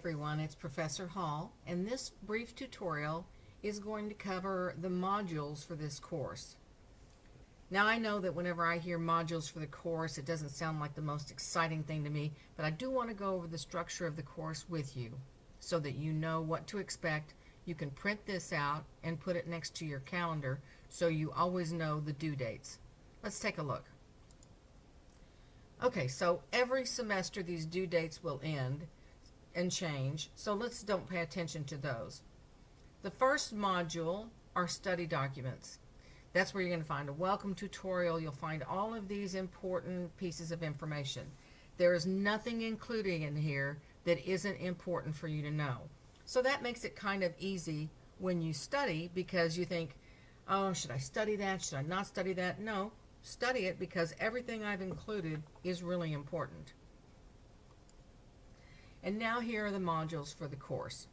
everyone, it's Professor Hall, and this brief tutorial is going to cover the modules for this course. Now I know that whenever I hear modules for the course, it doesn't sound like the most exciting thing to me, but I do want to go over the structure of the course with you so that you know what to expect. You can print this out and put it next to your calendar so you always know the due dates. Let's take a look. Okay, so every semester these due dates will end and change, so don't pay attention to those. The first module are study documents. That's where you're going to find a welcome tutorial. You'll find all of these important pieces of information. There is nothing included in here that isn't important for you to know. So that makes it kind of easy when you study, because you think, oh, should I study that? Should I not study that? No, study it, because everything I've included is really important. And now here are the modules for the course.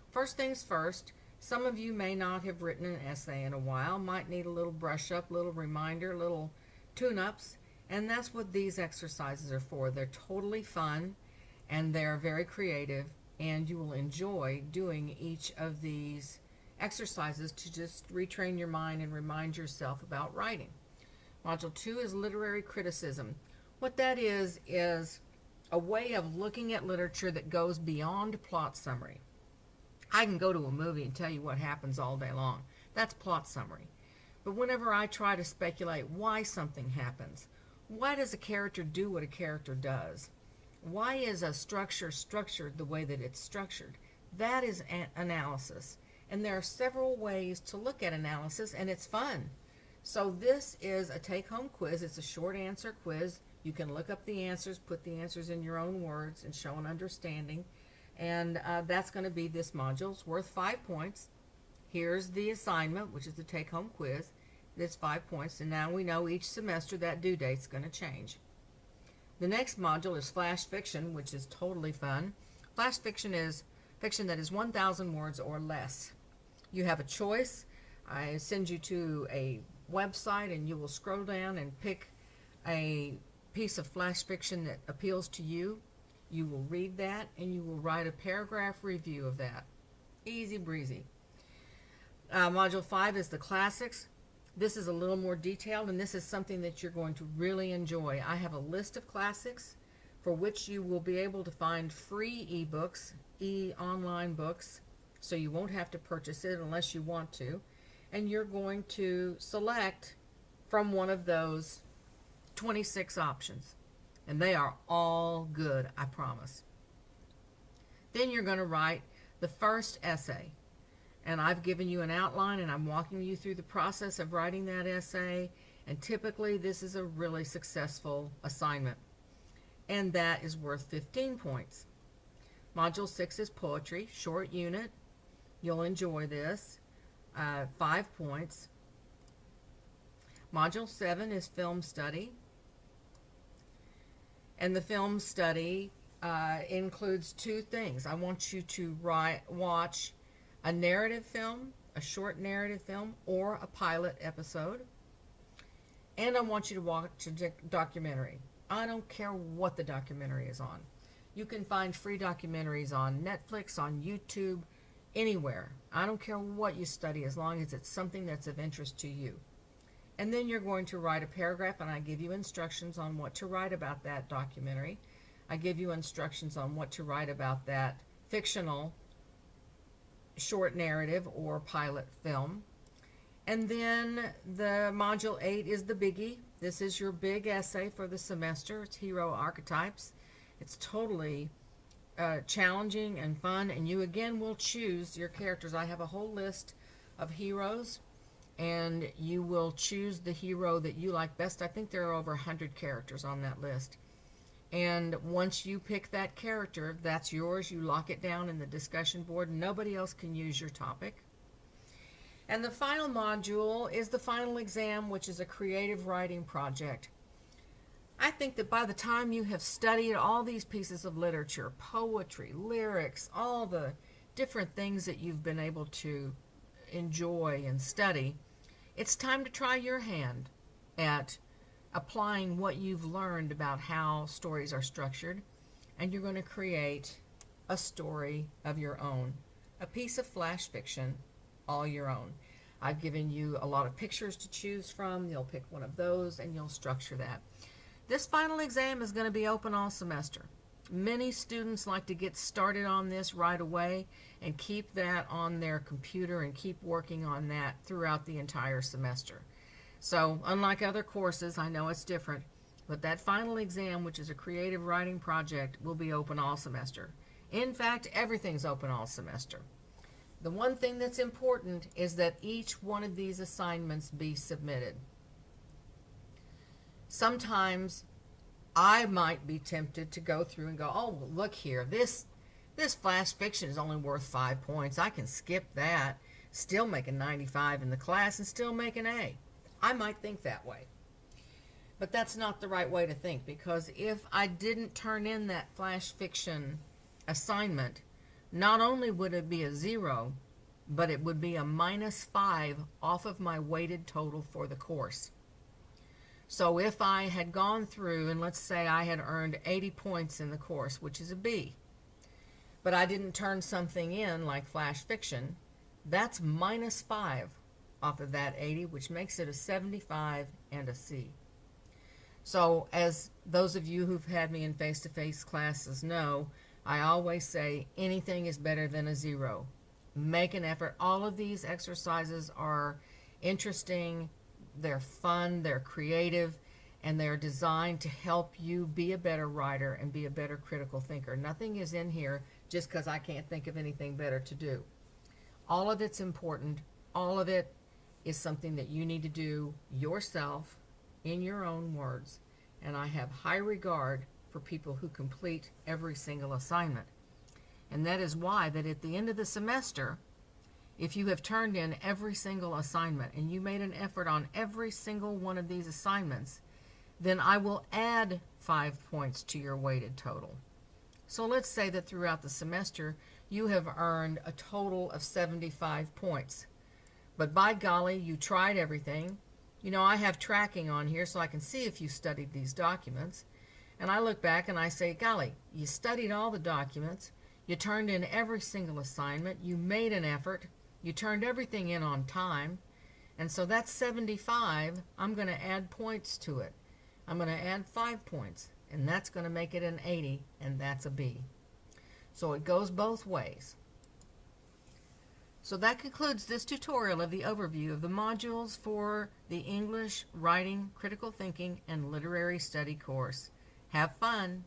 First things first, some of you may not have written an essay in a while, might need a little brush up, little reminder, little tune-ups, and that's what these exercises are for. They're totally fun and they're very creative, and you will enjoy doing each of these exercises to just retrain your mind and remind yourself about writing. Module 2 is literary criticism. What that is a way of looking at literature that goes beyond plot summary. I can go to a movie and tell you what happens all day long. That's plot summary. But whenever I try to speculate why something happens, why does a character do what a character does? Why is a structure structured the way that it's structured? That is analysis. And there are several ways to look at analysis, and it's fun. So this is a take-home quiz. It's a short answer quiz. You can look up the answers, put the answers in your own words, and show an understanding. And that's going to be this module. It's worth 5 points. Here's the assignment, which is the take-home quiz. It's 5 points, and now we know each semester that due date's going to change. The next module is flash fiction, which is totally fun. Flash fiction is fiction that is 1,000 words or less. You have a choice. I send you to a website, and you will scroll down and pick a piece of flash fiction that appeals to you. You will read that, and you will write a paragraph review of that. Easy breezy. Module 5 is the classics. This is a little more detailed, and this is something that you're going to really enjoy. I have a list of classics for which you will be able to find free ebooks, online books, so you won't have to purchase it unless you want to. And you're going to select from one of those 26 options. And they are all good, I promise. Then you're going to write the first essay. And I've given you an outline, and I'm walking you through the process of writing that essay. And typically this is a really successful assignment. And that is worth 15 points. Module 6 is poetry, short unit. You'll enjoy this. 5 points. Module 7 is film study. And the film study includes 2 things. I want you to watch a narrative film, a short narrative film, or a pilot episode. And I want you to watch a documentary. I don't care what the documentary is on. You can find free documentaries on Netflix, on YouTube, anywhere. I don't care what you study, as long as it's something that's of interest to you. And then you're going to write a paragraph, and I give you instructions on what to write about that documentary. I give you instructions on what to write about that fictional short narrative or pilot film. And then the module 8 is the biggie. This is your big essay for the semester. It's hero archetypes. It's totally challenging and fun, and you again will choose your characters. I have a whole list of heroes, and you will choose the hero that you like best. I think there are over 100 characters on that list. And once you pick that character, that's yours. You lock it down in the discussion board. Nobody else can use your topic. And the final module is the final exam, which is a creative writing project. I think that by the time you have studied all these pieces of literature, poetry, lyrics, all the different things that you've been able to enjoy and study, it's time to try your hand at applying what you've learned about how stories are structured, and you're going to create a story of your own, a piece of flash fiction, all your own. I've given you a lot of pictures to choose from. You'll pick one of those and you'll structure that. This final exam is going to be open all semester. Many students like to get started on this right away and keep that on their computer and keep working on that throughout the entire semester. So, unlike other courses, I know it's different, but that final exam, which is a creative writing project, will be open all semester. In fact, everything's open all semester. The one thing that's important is that each one of these assignments be submitted. Sometimes I might be tempted to go through and go, oh, look here, this flash fiction is only worth 5 points. I can skip that, still make a 95 in the class, and still make an A. I might think that way. But that's not the right way to think, because if I didn't turn in that flash fiction assignment, not only would it be a 0, but it would be a -5 off of my weighted total for the course. So if I had gone through, and let's say I had earned 80 points in the course, which is a B, but I didn't turn something in like flash fiction, that's -5 off of that 80, which makes it a 75 and a C. So as those of you who've had me in face-to-face classes know, I always say anything is better than a 0. Make an effort. All of these exercises are interesting, they're fun, they're creative, and they're designed to help you be a better writer and be a better critical thinker. Nothing is in here just because I can't think of anything better to do. All of it's important. All of it is something that you need to do yourself in your own words. And I have high regard for people who complete every single assignment. And that is why that at the end of the semester, if you have turned in every single assignment and you made an effort on every single one of these assignments, then I will add 5 points to your weighted total. So let's say that throughout the semester you have earned a total of 75 points. But by golly, you tried everything. You know, I have tracking on here so I can see if you studied these documents. And I look back and I say, golly, you studied all the documents, you turned in every single assignment, you made an effort, you turned everything in on time, and so that's 75. I'm going to add points to it. I'm going to add 5 points, and that's going to make it an 80, and that's a B. So it goes both ways. So that concludes this tutorial of the overview of the modules for the English, Writing, Critical Thinking, and Literary Study course. Have fun!